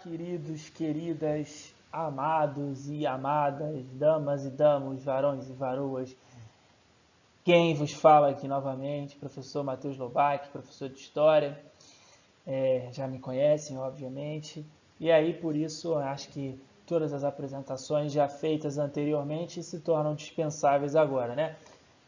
queridos, queridas, amados e amadas, damas e damos, varões e varoas. Quem vos fala aqui novamente, professor Matheus Lobac, professor de História. Já me conhecem, obviamente. E aí, por isso, acho que todas as apresentações já feitas anteriormente se tornam dispensáveis agora, né?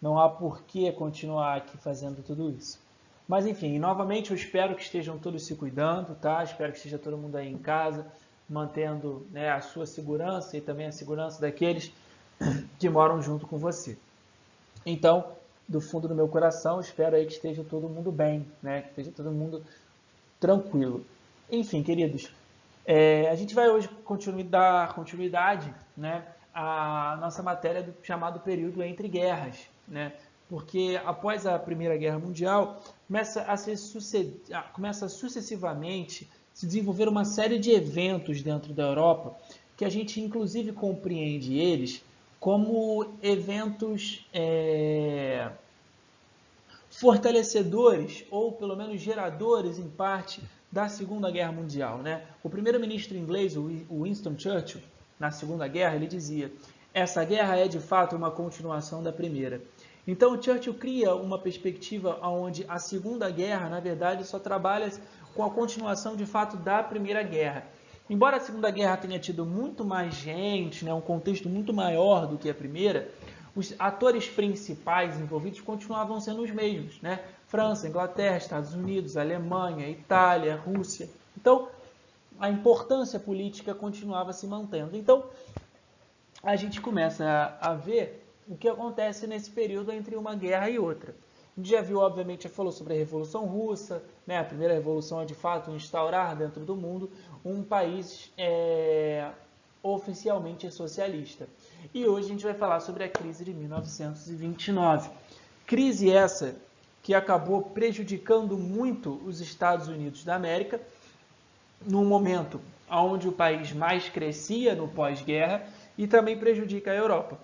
Não há por que continuar aqui fazendo tudo isso. Mas, enfim, novamente eu espero que estejam todos se cuidando, tá? Espero que esteja todo mundo aí em casa, mantendo, né, a sua segurança e também a segurança daqueles que moram junto com você. Então, do fundo do meu coração, espero aí que esteja todo mundo bem, né? Que esteja todo mundo tranquilo. Enfim, queridos, a gente vai hoje dar continuidade, né, à nossa matéria do chamado período entre guerras, né? Porque após a Primeira Guerra Mundial, começa sucessivamente se desenvolver uma série de eventos dentro da Europa, que a gente inclusive compreende eles como eventos fortalecedores, ou pelo menos geradores, em parte, da Segunda Guerra Mundial, né? O primeiro-ministro inglês, o Winston Churchill, na Segunda Guerra, ele dizia: essa guerra é de fato uma continuação da primeira. Então, Churchill cria uma perspectiva onde a Segunda Guerra, na verdade, só trabalha com a continuação de fato da Primeira Guerra. Embora a Segunda Guerra tenha tido muito mais gente, né, um contexto muito maior do que a Primeira, os atores principais envolvidos continuavam sendo os mesmos, né? França, Inglaterra, Estados Unidos, Alemanha, Itália, Rússia. Então, a importância política continuava se mantendo. Então, a gente começa a ver o que acontece nesse período entre uma guerra e outra. A gente já viu, obviamente, já falou sobre a Revolução Russa, né? A primeira revolução é, de fato, instaurar dentro do mundo um país oficialmente socialista. E hoje a gente vai falar sobre a crise de 1929. Crise essa que acabou prejudicando muito os Estados Unidos da América, num momento onde o país mais crescia no pós-guerra, e também prejudica a Europa.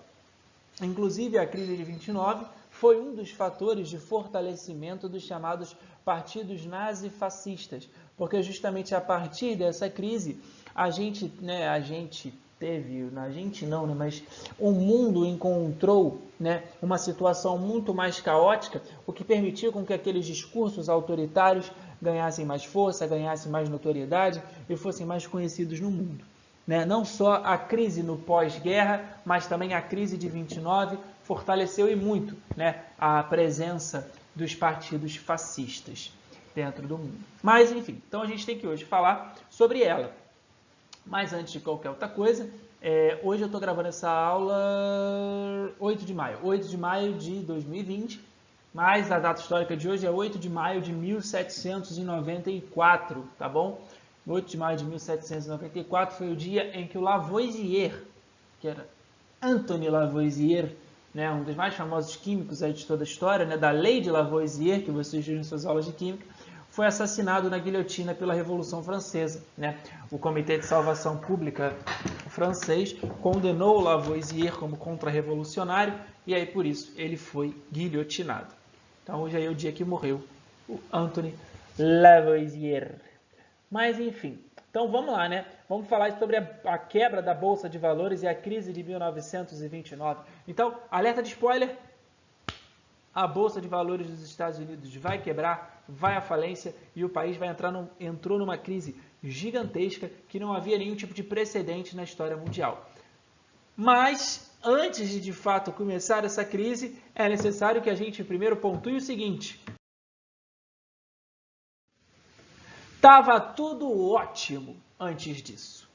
Inclusive, a crise de 29 foi um dos fatores de fortalecimento dos chamados partidos nazifascistas, porque justamente a partir dessa crise, mas o mundo encontrou, né, uma situação muito mais caótica, o que permitiu com que aqueles discursos autoritários ganhassem mais força, ganhassem mais notoriedade e fossem mais conhecidos no mundo. Não só a crise no pós-guerra, mas também a crise de 29 fortaleceu e muito, né, a presença dos partidos fascistas dentro do mundo. Mas, enfim, então a gente tem que hoje falar sobre ela. Mas antes de qualquer outra coisa, hoje eu estou gravando essa aula 8 de maio de 2020, mas a data histórica de hoje é 8 de maio de 1794, tá bom? 8 de maio de 1794 foi o dia em que o Lavoisier, que era Antoine Lavoisier, né, um dos mais famosos químicos aí de toda a história, né, da lei de Lavoisier, que vocês viram em suas aulas de química, foi assassinado na guilhotina pela Revolução Francesa, né? O Comitê de Salvação Pública francês condenou Lavoisier como contra-revolucionário e aí por isso ele foi guilhotinado. Então hoje é o dia que morreu o Antoine Lavoisier. Mas, enfim, então vamos lá, né? Vamos falar sobre a quebra da Bolsa de Valores e a crise de 1929. Então, alerta de spoiler, a Bolsa de Valores dos Estados Unidos vai quebrar, vai à falência e o país entrou numa crise gigantesca que não havia nenhum tipo de precedente na história mundial. Mas, antes de fato começar essa crise, é necessário que a gente primeiro pontue o seguinte: estava tudo ótimo antes disso.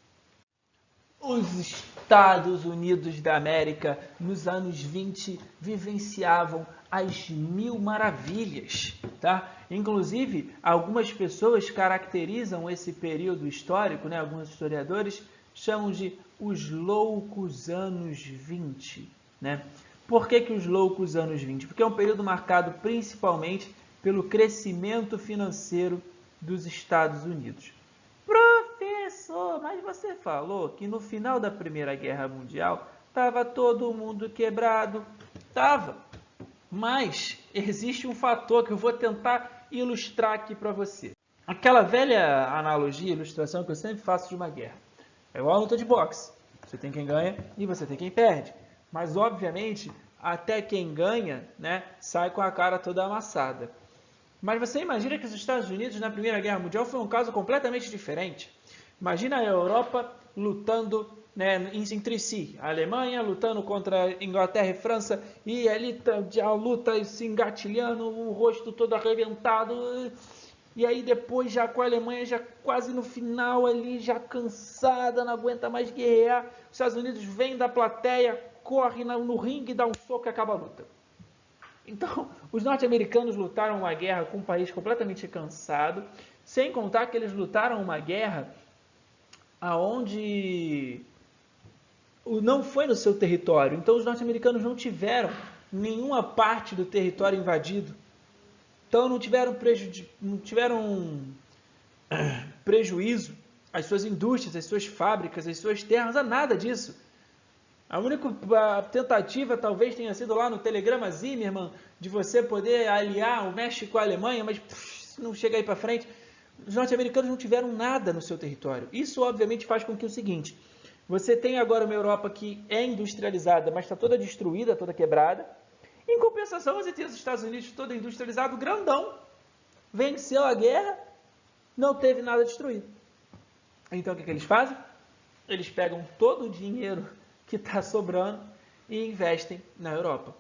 Os Estados Unidos da América, nos anos 20, vivenciavam as mil maravilhas, tá? Inclusive, algumas pessoas caracterizam esse período histórico, né? Alguns historiadores chamam de os loucos anos 20, né? Por que os loucos anos 20? Porque é um período marcado principalmente pelo crescimento financeiro dos Estados Unidos. Professor, mas você falou que no final da Primeira Guerra Mundial estava todo mundo quebrado. Estava. Mas existe um fator que eu vou tentar ilustrar aqui para você. aquela velha analogia, ilustração que eu sempre faço de uma guerra. É igual a luta de boxe. Você tem quem ganha e você tem quem perde. Mas, obviamente, até quem ganha, né, sai com a cara toda amassada. Mas você imagina que os Estados Unidos, na Primeira Guerra Mundial, foi um caso completamente diferente. Imagina a Europa lutando, né, entre si. A Alemanha lutando contra Inglaterra e França, e ali a luta se engatilhando, o rosto todo arrebentado. E aí depois, já com a Alemanha já quase no final ali, já cansada, não aguenta mais guerrear. Os Estados Unidos vem da plateia, corre no ringue, dá um soco e acaba a luta. Então, os norte-americanos lutaram uma guerra com um país completamente cansado, sem contar que eles lutaram uma guerra aonde não foi no seu território. Então, os norte-americanos não tiveram nenhuma parte do território invadido. Então, não tiveram prejuízo às suas indústrias, às suas fábricas, às suas terras, a nada disso. A única tentativa talvez tenha sido lá no telegrama Zimmermann de você poder aliar o México à Alemanha, mas não chega aí para frente. Os norte-americanos não tiveram nada no seu território. Isso, obviamente, faz com que o seguinte: você tem agora uma Europa que é industrializada, mas está toda destruída, toda quebrada. Em compensação, você tem os Estados Unidos todo industrializado, grandão, venceu a guerra, não teve nada destruído. Então, o que eles fazem? Eles pegam todo o dinheiro que está sobrando e investem na Europa.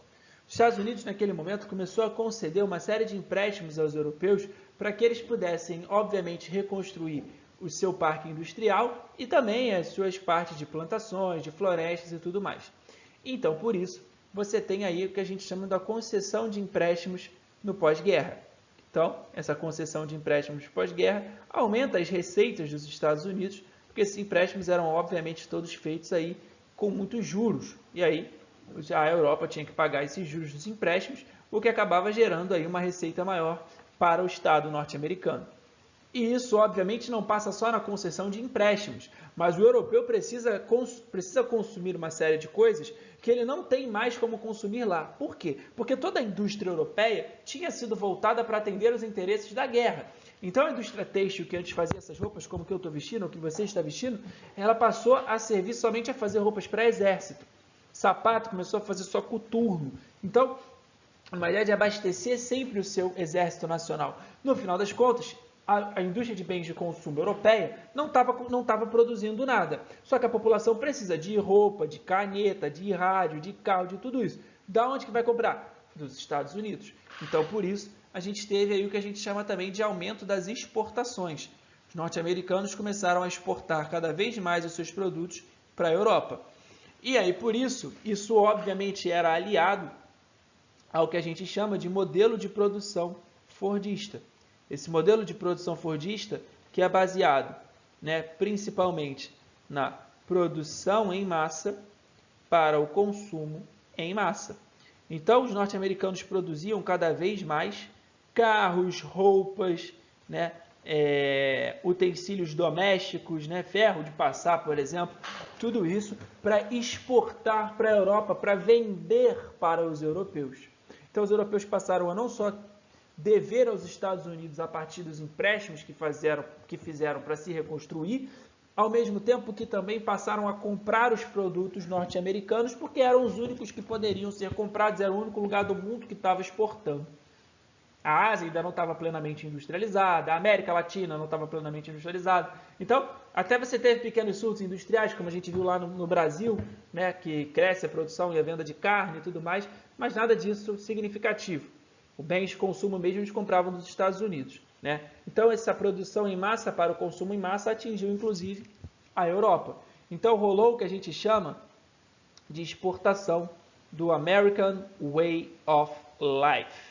Os Estados Unidos, naquele momento, começou a conceder uma série de empréstimos aos europeus para que eles pudessem, obviamente, reconstruir o seu parque industrial e também as suas partes de plantações, de florestas e tudo mais. Então, por isso, você tem aí o que a gente chama da concessão de empréstimos no pós-guerra. Então, essa concessão de empréstimos pós-guerra aumenta as receitas dos Estados Unidos, porque esses empréstimos eram, obviamente, todos feitos aí com muitos juros. E aí, a Europa tinha que pagar esses juros dos empréstimos, o que acabava gerando aí uma receita maior para o Estado norte-americano. E isso, obviamente, não passa só na concessão de empréstimos, mas o europeu precisa consumir uma série de coisas que ele não tem mais como consumir lá. Por quê? Porque toda a indústria europeia tinha sido voltada para atender os interesses da guerra. Então, a indústria têxtil, que antes fazia essas roupas, como que eu estou vestindo, ou que você está vestindo, ela passou a servir somente a fazer roupas para exército. Sapato começou a fazer só coturno. Então, uma ideia de abastecer sempre o seu exército nacional. No final das contas, a indústria de bens de consumo europeia não estava produzindo nada. Só que a população precisa de roupa, de caneta, de rádio, de carro, de tudo isso. Da onde que vai comprar? Dos Estados Unidos. Então, por isso, a gente teve aí o que a gente chama também de aumento das exportações. Os norte-americanos começaram a exportar cada vez mais os seus produtos para a Europa. E aí, por isso obviamente era aliado ao que a gente chama de modelo de produção fordista. Esse modelo de produção fordista que é baseado, né, principalmente na produção em massa para o consumo em massa. Então, os norte-americanos produziam cada vez mais carros, roupas, né, utensílios domésticos, né, ferro de passar, por exemplo, tudo isso para exportar para a Europa, para vender para os europeus. Então, os europeus passaram a não só dever aos Estados Unidos a partir dos empréstimos que fizeram para se reconstruir, ao mesmo tempo que também passaram a comprar os produtos norte-americanos, porque eram os únicos que poderiam ser comprados, era o único lugar do mundo que estava exportando. A Ásia ainda não estava plenamente industrializada, a América Latina não estava plenamente industrializada. Então, até você teve pequenos surtos industriais, como a gente viu lá no Brasil, né, que cresce a produção e a venda de carne e tudo mais, mas nada disso significativo. O bens de consumo mesmo eles compravam dos Estados Unidos, né? Então, essa produção em massa para o consumo em massa atingiu, inclusive, a Europa. Então, rolou o que a gente chama de exportação do American Way of Life.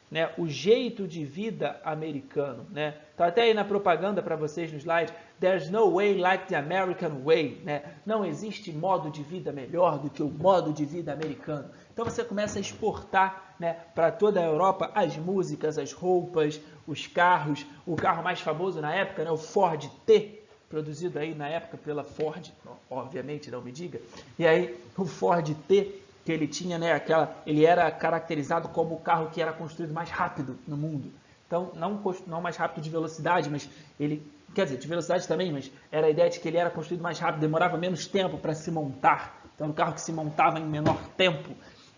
Né, o jeito de vida americano, né? Tá até aí na propaganda para vocês no slide. There's no way like the American way, né? Não existe modo de vida melhor do que o modo de vida americano. Então você começa a exportar, né, para toda a Europa as músicas, as roupas, os carros. O carro mais famoso na época, né, o Ford T, produzido aí na época pela Ford, obviamente, não me diga. E aí o Ford T, que ele tinha, né, ele era caracterizado como o carro que era construído mais rápido no mundo. Então, não mais rápido de velocidade, mas ele, quer dizer, de velocidade também, mas era a ideia de que ele era construído mais rápido, demorava menos tempo para se montar. Então, era um carro que se montava em menor tempo.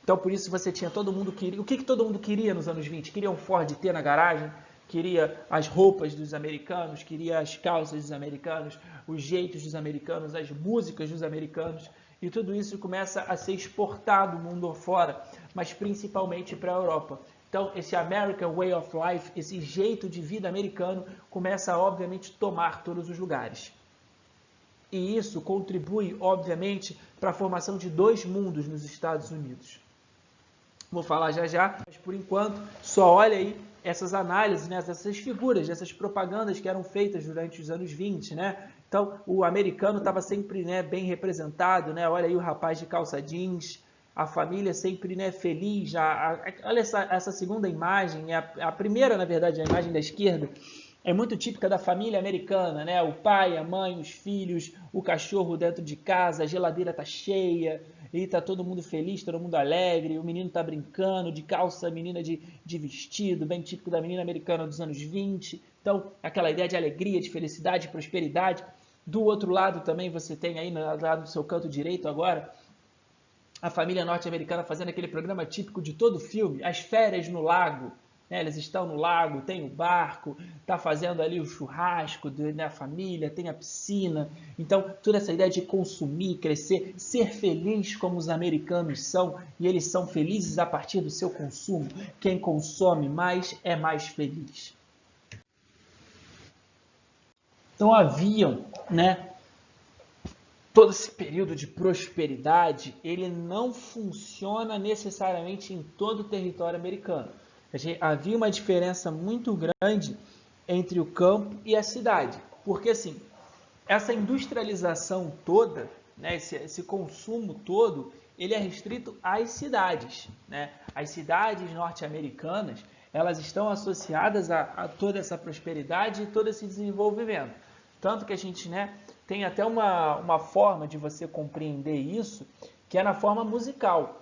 Então, por isso você tinha todo mundo queria. O que todo mundo queria nos anos 20? Queria um Ford T na garagem, queria as roupas dos americanos, queria as calças dos americanos, os jeitos dos americanos, as músicas dos americanos. E tudo isso começa a ser exportado mundo afora, mas principalmente para a Europa. Então, esse American Way of Life, esse jeito de vida americano, começa a, obviamente, tomar todos os lugares. E isso contribui, obviamente, para a formação de dois mundos nos Estados Unidos. Vou falar já já, mas por enquanto, só olha aí essas análises, né, essas figuras, essas propagandas que eram feitas durante os anos 20, né? Então, o americano estava sempre, né, bem representado, né? Olha aí o rapaz de calça jeans, a família sempre, né, feliz. Olha essa segunda imagem, a primeira, na verdade, a imagem da esquerda, é muito típica da família americana, né? O pai, a mãe, os filhos, o cachorro dentro de casa, a geladeira tá cheia, e tá todo mundo feliz, todo mundo alegre, o menino tá brincando, de calça, a menina de vestido, bem típico da menina americana dos anos 20. Então, aquela ideia de alegria, de felicidade, de prosperidade. Do outro lado também você tem aí, lá do seu canto direito agora, a família norte-americana fazendo aquele programa típico de todo filme, as férias no lago. Né? Eles estão no lago, tem o barco, está fazendo ali o churrasco da família, tem a piscina. Então, toda essa ideia de consumir, crescer, ser feliz como os americanos são, e eles são felizes a partir do seu consumo. Quem consome mais é mais feliz. Então, haviam, né, todo esse período de prosperidade, ele não funciona necessariamente em todo o território americano. Havia uma diferença muito grande entre o campo e a cidade. Porque, assim, essa industrialização toda, né, esse consumo todo, ele é restrito às cidades. Né? As cidades norte-americanas, elas estão associadas a toda essa prosperidade e todo esse desenvolvimento. Tanto que a gente, né, tem até uma forma de você compreender isso, que é na forma musical.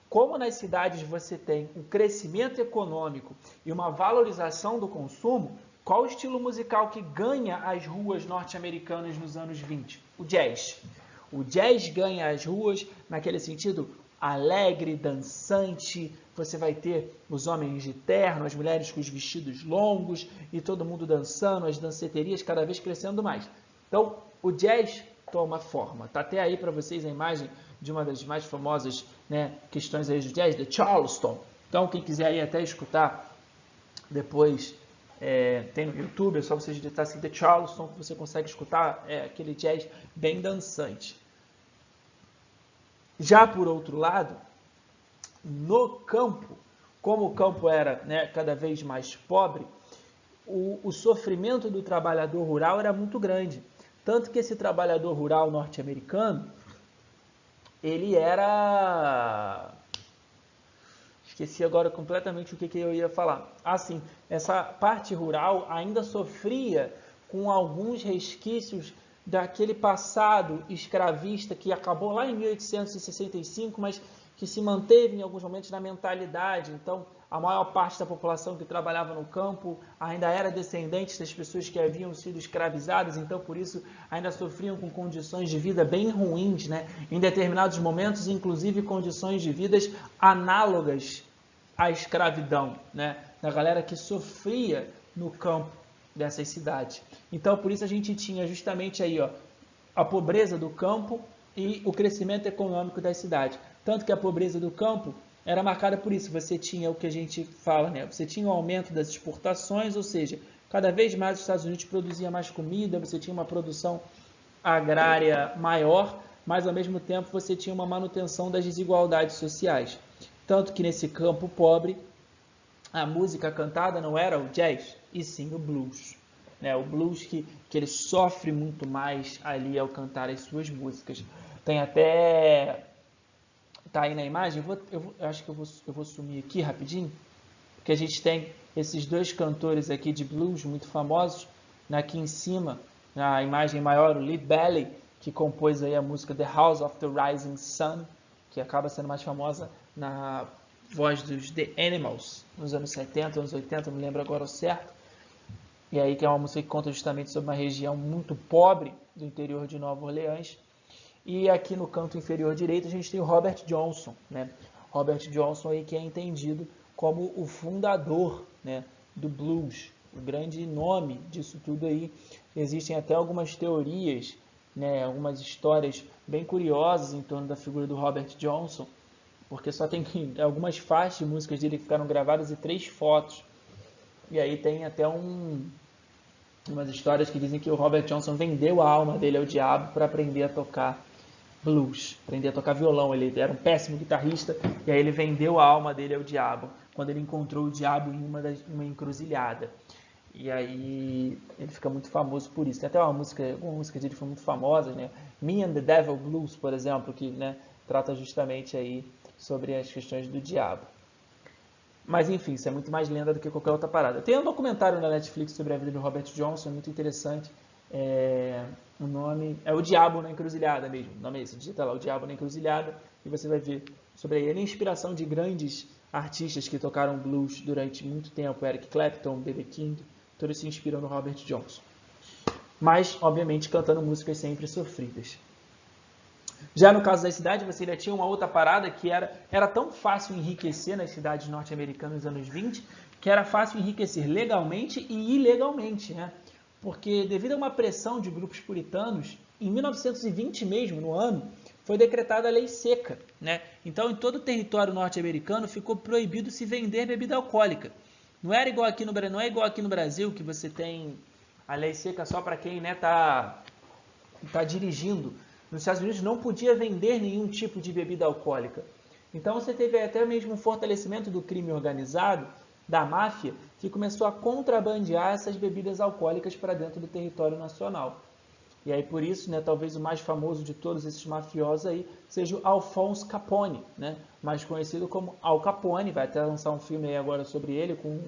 Como nas cidades você tem um crescimento econômico e uma valorização do consumo, qual o estilo musical que ganha as ruas norte-americanas nos anos 20? O jazz. O jazz ganha as ruas naquele sentido alegre, dançante. Você vai ter os homens de terno, as mulheres com os vestidos longos e todo mundo dançando, as danceterias cada vez crescendo mais. Então, o jazz toma forma. Está até aí para vocês a imagem de uma das mais famosas, né, questões aí do jazz, de Charleston. Então, quem quiser aí até escutar depois, tem no YouTube, é só você digitar assim, The Charleston, que você consegue escutar aquele jazz bem dançante. Já por outro lado, no campo, como o campo era, né, cada vez mais pobre, o sofrimento do trabalhador rural era muito grande. Tanto que esse trabalhador rural norte-americano, ele era... Esqueci agora completamente o que eu ia falar. Sim, essa parte rural ainda sofria com alguns resquícios daquele passado escravista que acabou lá em 1865, mas que se manteve em alguns momentos na mentalidade. Então, a maior parte da população que trabalhava no campo ainda era descendente das pessoas que haviam sido escravizadas, então por isso ainda sofriam com condições de vida bem ruins, né? Em determinados momentos, inclusive condições de vidas análogas à escravidão, né? Da galera que sofria no campo dessas cidades. Então por isso a gente tinha justamente aí, ó, a pobreza do campo e o crescimento econômico das cidades. Tanto que a pobreza do campo era marcada por isso. Você tinha o que a gente fala, né? Você tinha um aumento das exportações, ou seja, cada vez mais os Estados Unidos produziam mais comida, você tinha uma produção agrária maior, mas ao mesmo tempo você tinha uma manutenção das desigualdades sociais. Tanto que nesse campo pobre, a música cantada não era o jazz, e sim o blues. Né? O blues que ele sofre muito mais ali ao cantar as suas músicas. Tem até... Tá aí na imagem, eu acho que eu vou sumir aqui rapidinho, porque a gente tem esses dois cantores aqui de blues muito famosos, aqui em cima, na imagem maior, o Lead Belly, que compôs aí a música The House of the Rising Sun, que acaba sendo mais famosa voz dos The Animals, nos anos 70, anos 80, não me lembro agora o certo. E aí que é uma música que conta justamente sobre uma região muito pobre do interior de Nova Orleans. E aqui no canto inferior direito a gente tem o Robert Johnson, né? Robert Johnson aí que é entendido como o fundador, né, do blues, o grande nome disso tudo aí. Existem até algumas teorias, né, algumas histórias bem curiosas em torno da figura do Robert Johnson, porque só tem algumas faixas de músicas dele que ficaram gravadas e 3 fotos. E aí tem até umas histórias que dizem que o Robert Johnson vendeu a alma dele ao diabo para aprender a tocar blues, aprender a tocar violão. Ele era um péssimo guitarrista e aí ele vendeu a alma dele ao diabo quando ele encontrou o diabo em uma encruzilhada. E aí ele fica muito famoso por isso. Tem até algumas músicas dele que foram muito famosas, né? Me and the Devil Blues, por exemplo, que, né, trata justamente aí sobre as questões do diabo. Mas enfim, isso é muito mais lenda do que qualquer outra parada. Tem um documentário na Netflix sobre a vida do Robert Johnson, muito interessante. O nome é O Diabo na Encruzilhada mesmo. O nome é esse, digita lá, O Diabo na Encruzilhada, e você vai ver sobre ele. Ele é a inspiração de grandes artistas que tocaram blues durante muito tempo. Eric Clapton, B.B. King, todos se inspiram no Robert Johnson. Mas, obviamente, cantando músicas sempre sofridas. Já no caso da cidade, você ainda tinha uma outra parada que era tão fácil enriquecer nas cidades norte-americanas nos anos 20, que era fácil enriquecer legalmente e ilegalmente, né? Porque devido a uma pressão de grupos puritanos, em 1920 mesmo, no ano, foi decretada a lei seca, né? Então, em todo o território norte-americano ficou proibido se vender bebida alcoólica. Não é igual aqui no Brasil, que você tem a lei seca só para quem, né, tá dirigindo. Nos Estados Unidos não podia vender nenhum tipo de bebida alcoólica. Então você teve até mesmo um fortalecimento do crime organizado, da máfia, que começou a contrabandear essas bebidas alcoólicas para dentro do território nacional. E aí por isso, né, talvez o mais famoso de todos esses mafiosos aí seja o Alphonse Capone, né, mais conhecido como Al Capone. Vai até lançar um filme aí agora sobre ele com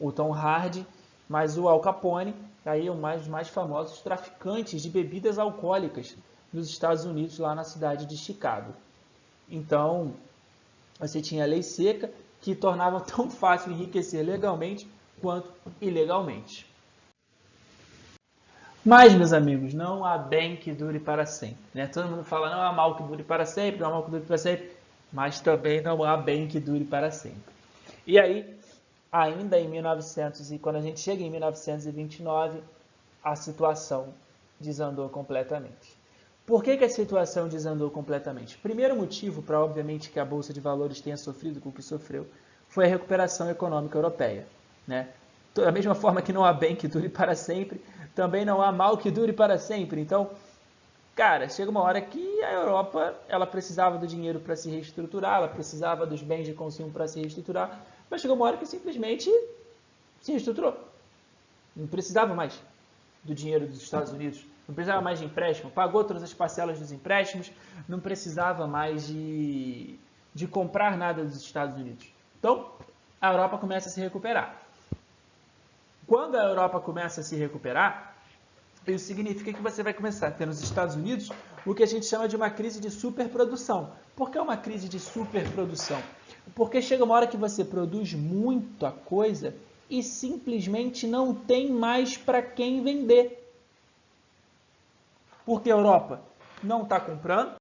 o Tom Hardy. Mas o Al Capone aí é um dos mais famosos traficantes de bebidas alcoólicas nos Estados Unidos, lá na cidade de Chicago. Então, você tinha a lei seca, que tornava tão fácil enriquecer legalmente quanto ilegalmente. Mas, meus amigos, não há bem que dure para sempre, né? Todo mundo fala, não há mal que dure para sempre, não há mal que dure para sempre, mas também não há bem que dure para sempre. E aí, ainda em 1900, e quando a gente chega em 1929, a situação desandou completamente. Por que a situação desandou completamente? O primeiro motivo para, obviamente, que a Bolsa de Valores tenha sofrido com o que sofreu foi a recuperação econômica europeia, né? Da mesma forma que não há bem que dure para sempre, também não há mal que dure para sempre. Então, cara, chega uma hora que a Europa ela precisava do dinheiro para se reestruturar, ela precisava dos bens de consumo para se reestruturar, mas chegou uma hora que simplesmente se reestruturou. Não precisava mais do dinheiro dos Estados Unidos, não precisava mais de empréstimo, pagou todas as parcelas dos empréstimos, não precisava mais de comprar nada dos Estados Unidos. Então, a Europa começa a se recuperar. Quando a Europa começa a se recuperar, isso significa que você vai começar a ter nos Estados Unidos o que a gente chama de uma crise de superprodução. Por que é uma crise de superprodução? Porque chega uma hora que você produz muita coisa e simplesmente não tem mais para quem vender. Porque a Europa não está comprando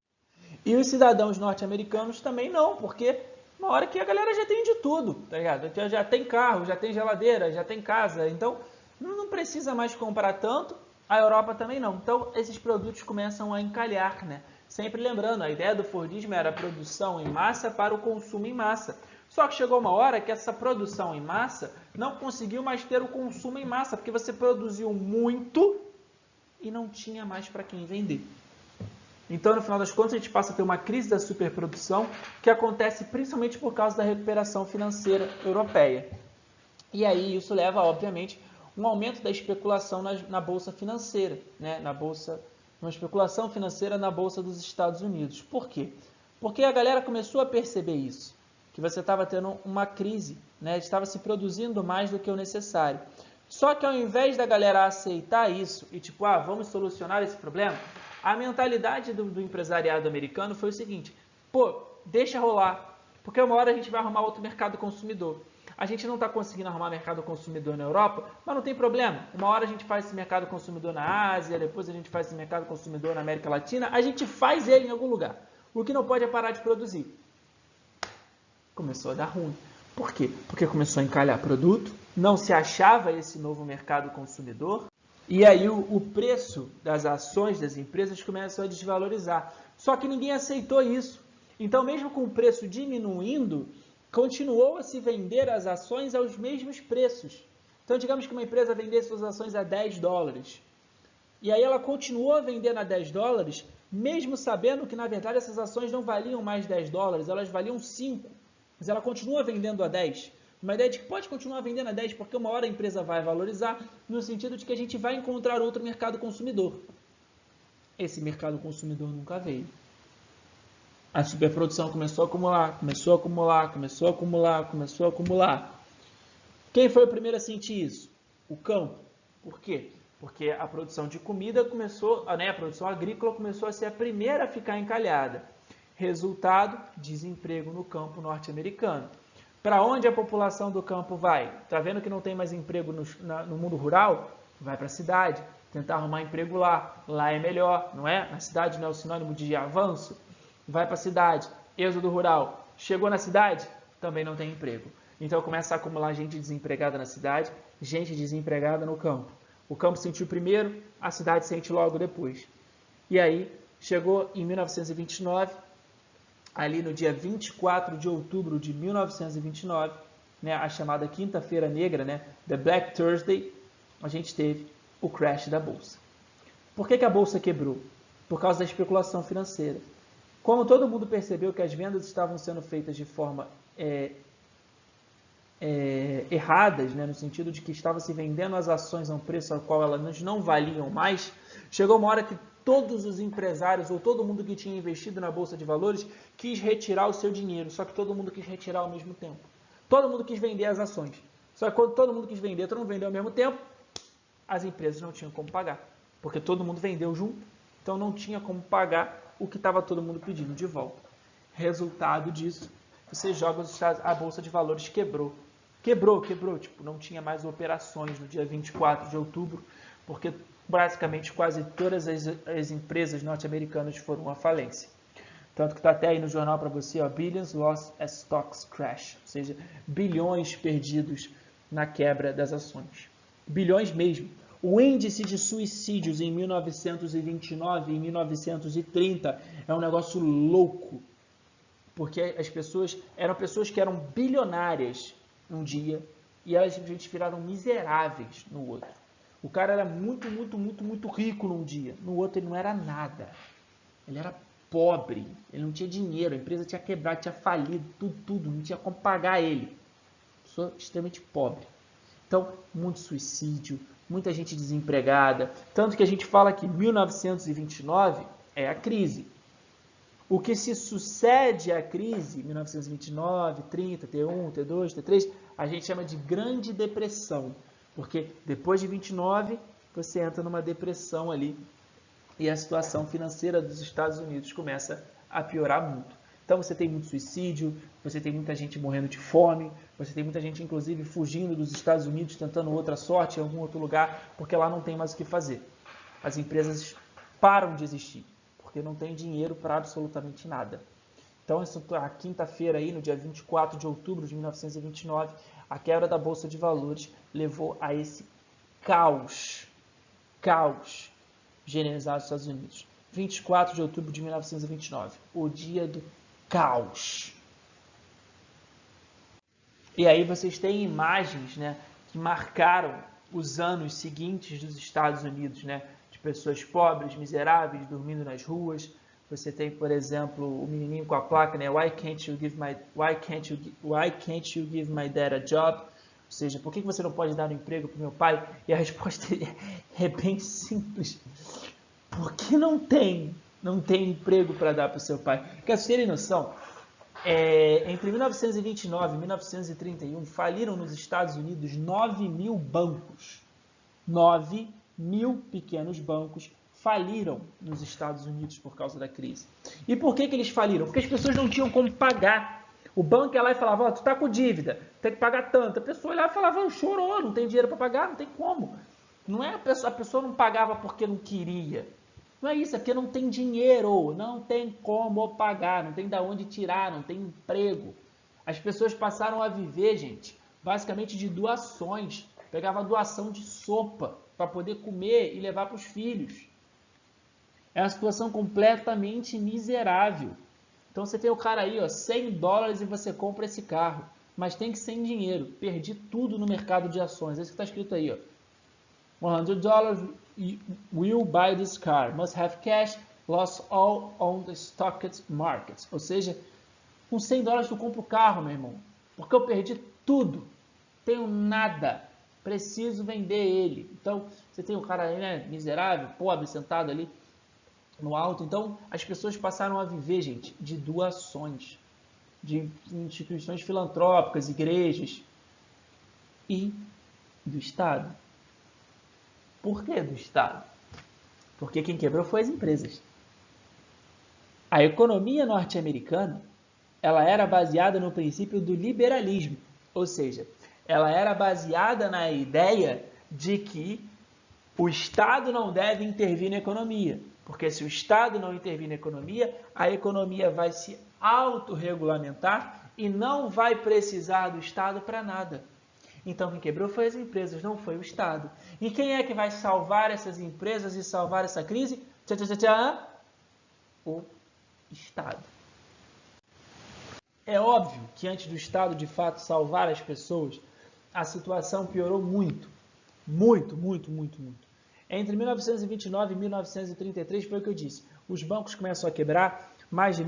e os cidadãos norte-americanos também não, porque uma hora que a galera já tem de tudo, tá ligado? Já tem carro, já tem geladeira, já tem casa, então não precisa mais comprar tanto, a Europa também não. Então esses produtos começam a encalhar, né? Sempre lembrando, a ideia do Fordismo era a produção em massa para o consumo em massa. Só que chegou uma hora que essa produção em massa não conseguiu mais ter o consumo em massa, porque você produziu muito e não tinha mais para quem vender. Então, no final das contas, a gente passa a ter uma crise da superprodução que acontece principalmente por causa da recuperação financeira europeia. E aí isso leva, obviamente, um aumento da especulação na bolsa financeira, né? Uma especulação financeira na bolsa dos Estados Unidos. Por quê? Porque a galera começou a perceber isso, que você estava tendo uma crise, né? Estava se produzindo mais do que o necessário. Só que ao invés da galera aceitar isso e tipo, vamos solucionar esse problema, a mentalidade do empresariado americano foi o seguinte, deixa rolar, Porque uma hora a gente vai arrumar outro mercado consumidor. A gente não está conseguindo arrumar mercado consumidor na Europa, mas não tem problema. Uma hora a gente faz esse mercado consumidor na Ásia, depois a gente faz esse mercado consumidor na América Latina, a gente faz ele em algum lugar. O que não pode é parar de produzir. Começou a dar ruim. Por quê? Porque começou a encalhar produto, não se achava esse novo mercado consumidor, e aí o preço das ações das empresas começou a desvalorizar. Só que ninguém aceitou isso. Então, mesmo com o preço diminuindo, continuou a se vender as ações aos mesmos preços. Então, digamos que uma empresa vendesse suas ações a 10 dólares. E aí ela continuou vendendo a 10 dólares, mesmo sabendo que, na verdade, essas ações não valiam mais 10 dólares, elas valiam 5. Mas ela continua vendendo a 10. Uma ideia de que pode continuar vendendo a 10, porque uma hora a empresa vai valorizar, no sentido de que a gente vai encontrar outro mercado consumidor. Esse mercado consumidor nunca veio. A superprodução começou a acumular, começou a acumular, começou a acumular, começou a acumular. Quem foi o primeiro a sentir isso? O campo. Por quê? Porque a produção de comida começou, a produção agrícola começou a ser a primeira a ficar encalhada. Resultado, desemprego no campo norte-americano. Para onde a população do campo vai? Está vendo que não tem mais emprego no mundo rural? Vai para a cidade, tentar arrumar emprego lá. Lá é melhor, não é? Na cidade não é o sinônimo de avanço? Vai para a cidade, êxodo rural. Chegou na cidade, também não tem emprego. Então começa a acumular gente desempregada na cidade, gente desempregada no campo. O campo sentiu primeiro, a cidade sente logo depois. E aí, chegou em 1929, ali no dia 24 de outubro de 1929, né, a chamada Quinta-feira Negra, né, The Black Thursday, a gente teve o crash da Bolsa. Por que a Bolsa quebrou? Por causa da especulação financeira. Como todo mundo percebeu que as vendas estavam sendo feitas de forma erradas, né, no sentido de que estava se vendendo as ações a um preço ao qual elas não valiam mais, chegou uma hora que todos os empresários ou todo mundo que tinha investido na Bolsa de Valores quis retirar o seu dinheiro, só que todo mundo quis retirar ao mesmo tempo. Todo mundo quis vender as ações. Só que quando todo mundo quis vender, todo mundo vendeu ao mesmo tempo, as empresas não tinham como pagar, porque todo mundo vendeu junto, então não tinha como pagar o que estava todo mundo pedindo de volta. Resultado disso, você joga os Estados, a Bolsa de Valores quebrou. Quebrou, tipo, não tinha mais operações no dia 24 de outubro, porque basicamente quase todas as empresas norte-americanas foram à falência. Tanto que está até aí no jornal para você, ó, Billions lost as stocks crash, ou seja, bilhões perdidos na quebra das ações. Bilhões mesmo. O índice de suicídios em 1929 e em 1930 é um negócio louco, porque as pessoas eram pessoas que eram bilionárias um dia e elas simplesmente viraram miseráveis no outro. O cara era muito rico num dia, no outro ele não era nada. Ele era pobre, ele não tinha dinheiro, a empresa tinha quebrado, tinha falido, tudo, não tinha como pagar ele. Pessoa extremamente pobre. Então, muito suicídio, muita gente desempregada, tanto que a gente fala que 1929 é a crise. O que se sucede à crise, 1929, 30, T1, T2, T3, a gente chama de Grande Depressão, porque depois de 29 você entra numa depressão ali e a situação financeira dos Estados Unidos começa a piorar muito. Então você tem muito suicídio, você tem muita gente morrendo de fome, você tem muita gente inclusive fugindo dos Estados Unidos, tentando outra sorte em algum outro lugar, porque lá não tem mais o que fazer. As empresas param de existir, porque não tem dinheiro para absolutamente nada. Então, a quinta-feira, aí, no dia 24 de outubro de 1929, a quebra da Bolsa de Valores levou a esse caos generalizado nos Estados Unidos. 24 de outubro de 1929, o dia do caos. E aí vocês têm imagens, né, que marcaram os anos seguintes dos Estados Unidos, né, de pessoas pobres, miseráveis, dormindo nas ruas. Você tem, por exemplo, o menininho com a placa, né, why can't you give my dad a job? Ou seja, por que você não pode dar um emprego para o meu pai? E a resposta é bem simples. Porque não tem emprego para dar para o seu pai. Quer vocês terem noção? Entre 1929 e 1931, faliram nos Estados Unidos 9.000 bancos. 9.000 pequenos bancos faliram nos Estados Unidos por causa da crise. E por que eles faliram? Porque as pessoas não tinham como pagar. O banco ia lá e falava, ó, tu tá com dívida, tem que pagar tanto. A pessoa olhava e falava, chorou, não tem dinheiro para pagar, não tem como. Não é a pessoa não pagava porque não queria. Não é isso, é porque não tem dinheiro, não tem como pagar, não tem de onde tirar, não tem emprego. As pessoas passaram a viver, gente, basicamente de doações. Pegava doação de sopa para poder comer e levar para os filhos. É uma situação completamente miserável. Então você tem o cara aí, ó, $100 e você compra esse carro, mas tem que ser em dinheiro. Perdi tudo no mercado de ações. É isso que está escrito aí, ó. $100 will buy this car. Must have cash. Lost all on the stock market. Ou seja, com $100 tu compra o carro, meu irmão. Porque eu perdi tudo. Tenho nada. Preciso vender ele. Então, você tem o cara aí, né, miserável, pobre, sentado ali no alto. Então, as pessoas passaram a viver, gente, de doações, de instituições filantrópicas, igrejas e do Estado. Por que do Estado? Porque quem quebrou foi as empresas. A economia norte-americana, ela era baseada no princípio do liberalismo, ou seja, ela era baseada na ideia de que o Estado não deve intervir na economia, porque se o Estado não intervir na economia, a economia vai se autorregulamentar e não vai precisar do Estado para nada. Então quem quebrou foi as empresas, não foi o Estado. E quem é que vai salvar essas empresas e salvar essa crise? O Estado. É óbvio que antes do Estado de fato salvar as pessoas, a situação piorou muito. Muito. Entre 1929 e 1933 foi o que eu disse. Os bancos começam a quebrar, mais de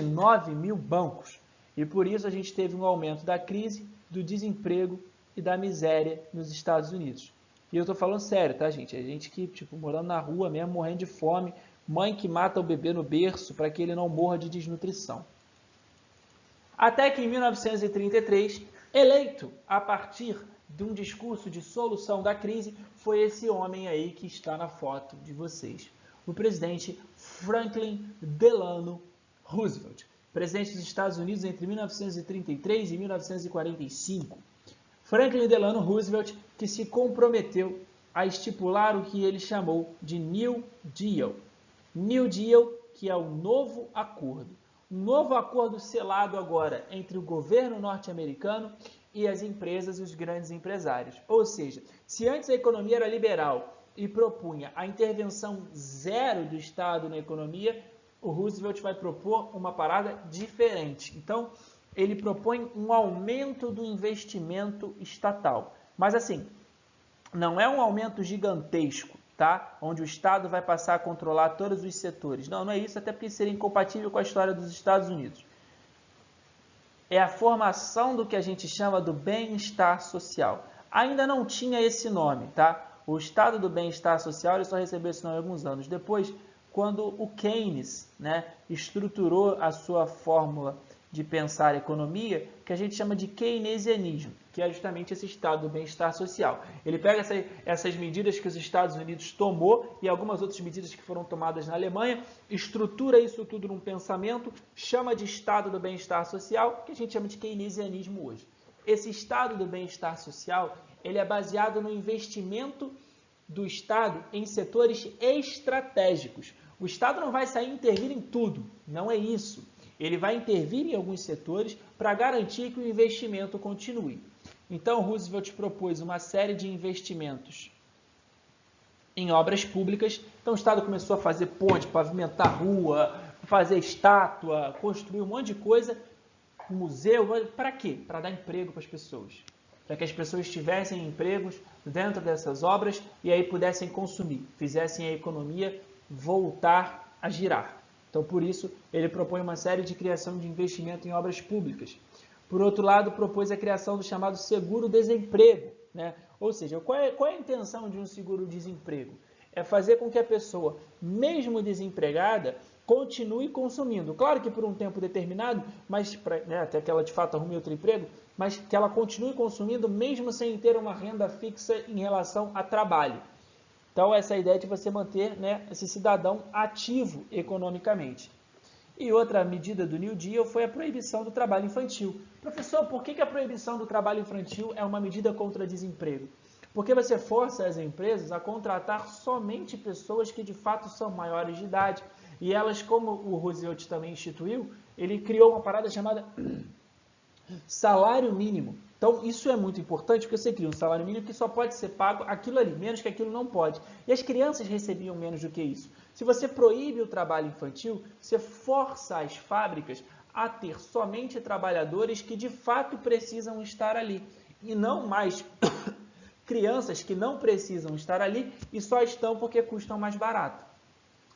9 mil bancos. E por isso a gente teve um aumento da crise, do desemprego e da miséria nos Estados Unidos. E eu tô falando sério, tá, gente? É gente que, tipo, morando na rua mesmo, morrendo de fome, mãe que mata o bebê no berço para que ele não morra de desnutrição. Até que em 1933, eleito a partir de um discurso de solução da crise, foi esse homem aí que está na foto de vocês. O presidente Franklin Delano Roosevelt, presidente dos Estados Unidos entre 1933 e 1945. Franklin Delano Roosevelt, que se comprometeu a estipular o que ele chamou de New Deal. New Deal, que é o novo acordo. Um novo acordo selado agora entre o governo norte-americano e as empresas e os grandes empresários. Ou seja, se antes a economia era liberal e propunha a intervenção zero do Estado na economia, o Roosevelt vai propor uma parada diferente. Então, ele propõe um aumento do investimento estatal. Mas assim, não é um aumento gigantesco, tá? Onde o Estado vai passar a controlar todos os setores. Não, não é isso, até porque seria incompatível com a história dos Estados Unidos. É a formação do que a gente chama do bem-estar social. Ainda não tinha esse nome, tá? O Estado do bem-estar social ele só recebeu esse nome há alguns anos depois, quando o Keynes, né, estruturou a sua fórmula de pensar a economia, que a gente chama de keynesianismo, que é justamente esse estado do bem-estar social. Ele pega essas medidas que os Estados Unidos tomou e algumas outras medidas que foram tomadas na Alemanha, estrutura isso tudo num pensamento, chama de estado do bem-estar social, que a gente chama de keynesianismo hoje. Esse estado do bem-estar social, ele é baseado no investimento do Estado em setores estratégicos. O Estado não vai sair intervir em tudo, não é isso. Ele vai intervir em alguns setores para garantir que o investimento continue. Então, Roosevelt propôs uma série de investimentos em obras públicas. Então, o Estado começou a fazer ponte, pavimentar rua, fazer estátua, construir um monte de coisa, museu. Para quê? Para dar emprego para as pessoas. Para que as pessoas tivessem empregos dentro dessas obras e aí pudessem consumir, fizessem a economia voltar a girar. Então, por isso, ele propõe uma série de criação de investimento em obras públicas. Por outro lado, propôs a criação do chamado seguro-desemprego, né? Ou seja, qual é a intenção de um seguro-desemprego? É fazer com que a pessoa, mesmo desempregada, continue consumindo. Claro que por um tempo determinado, mas até que ela de fato arrume outro emprego, mas que ela continue consumindo mesmo sem ter uma renda fixa em relação a trabalho. Então, essa é a ideia de você manter, né, esse cidadão ativo economicamente. E outra medida do New Deal foi a proibição do trabalho infantil. Professor, por que a proibição do trabalho infantil é uma medida contra desemprego? Porque você força as empresas a contratar somente pessoas que de fato são maiores de idade. E elas, como o Roosevelt também instituiu, ele criou uma parada chamada salário mínimo. Então, isso é muito importante, porque você cria um salário mínimo que só pode ser pago aquilo ali, menos que aquilo não pode. E as crianças recebiam menos do que isso. Se você proíbe o trabalho infantil, você força as fábricas a ter somente trabalhadores que de fato precisam estar ali. E não mais crianças que não precisam estar ali e só estão porque custam mais barato.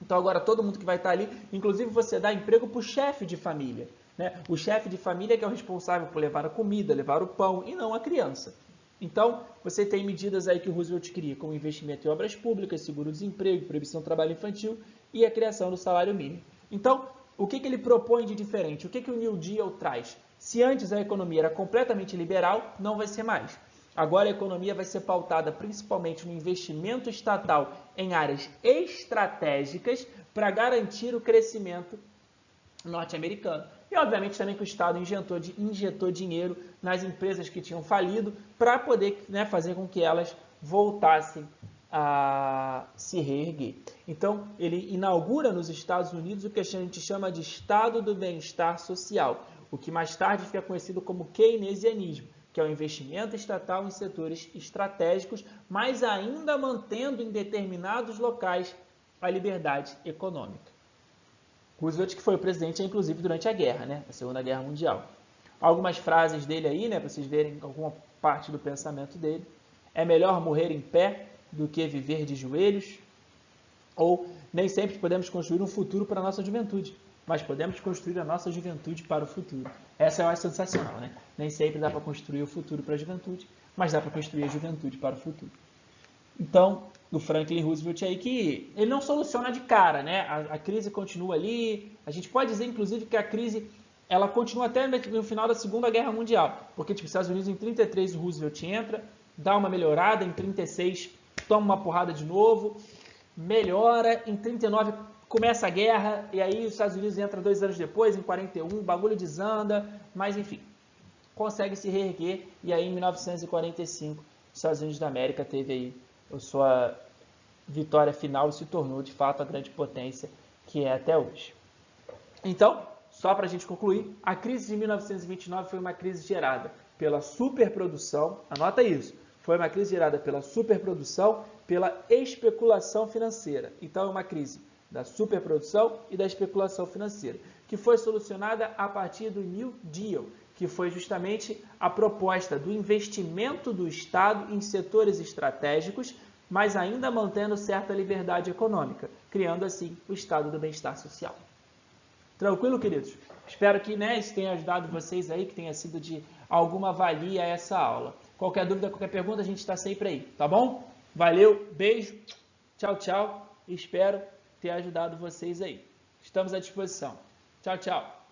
Então, agora todo mundo que vai estar ali, inclusive você dá emprego para o chefe de família. Né? O chefe de família que é o responsável por levar a comida, levar o pão e não a criança. Então, você tem medidas aí que o Roosevelt cria, como investimento em obras públicas, seguro-desemprego, proibição do trabalho infantil e a criação do salário mínimo. Então, o que ele propõe de diferente? O que o New Deal traz? Se antes a economia era completamente liberal, não vai ser mais. Agora a economia vai ser pautada principalmente no investimento estatal em áreas estratégicas para garantir o crescimento norte-americano. E, obviamente, também que o Estado injetou dinheiro nas empresas que tinham falido para poder, né, fazer com que elas voltassem a se reerguer. Então, ele inaugura nos Estados Unidos o que a gente chama de Estado do Bem-Estar Social, o que mais tarde fica conhecido como keynesianismo, que é o investimento estatal em setores estratégicos, mas ainda mantendo em determinados locais a liberdade econômica. Roosevelt, que foi o presidente, inclusive, durante a guerra, né? A Segunda Guerra Mundial. Algumas frases dele aí, né? Para vocês verem alguma parte do pensamento dele. É melhor morrer em pé do que viver de joelhos. Ou, nem sempre podemos construir um futuro para a nossa juventude, mas podemos construir a nossa juventude para o futuro. Essa é mais sensacional, né? Nem sempre dá para construir o futuro para a juventude, mas dá para construir a juventude para o futuro. Então, do Franklin Roosevelt aí, que ele não soluciona de cara, né? A crise continua ali. A gente pode dizer, inclusive, que a crise ela continua até no final da Segunda Guerra Mundial. Porque, tipo, os Estados Unidos, em 33, o Roosevelt entra, dá uma melhorada, em 36, toma uma porrada de novo, melhora, em 39, começa a guerra, e aí os Estados Unidos entra 2 anos depois, em 41, o bagulho desanda, mas, enfim, consegue se reerguer, e aí, em 1945, os Estados Unidos da América teve aí a sua vitória final e se tornou, de fato, a grande potência que é até hoje. Então, só para a gente concluir, a crise de 1929 foi uma crise gerada pela superprodução, anota isso, foi uma crise gerada pela superprodução, pela especulação financeira. Então, é uma crise da superprodução e da especulação financeira, que foi solucionada a partir do New Deal, que foi justamente a proposta do investimento do Estado em setores estratégicos, mas ainda mantendo certa liberdade econômica, criando assim o Estado do Bem-Estar Social. Tranquilo, queridos? Espero que isso tenha ajudado vocês aí, que tenha sido de alguma valia essa aula. Qualquer dúvida, qualquer pergunta, a gente está sempre aí, tá bom? Valeu, beijo, tchau, tchau, espero ter ajudado vocês aí. Estamos à disposição. Tchau, tchau.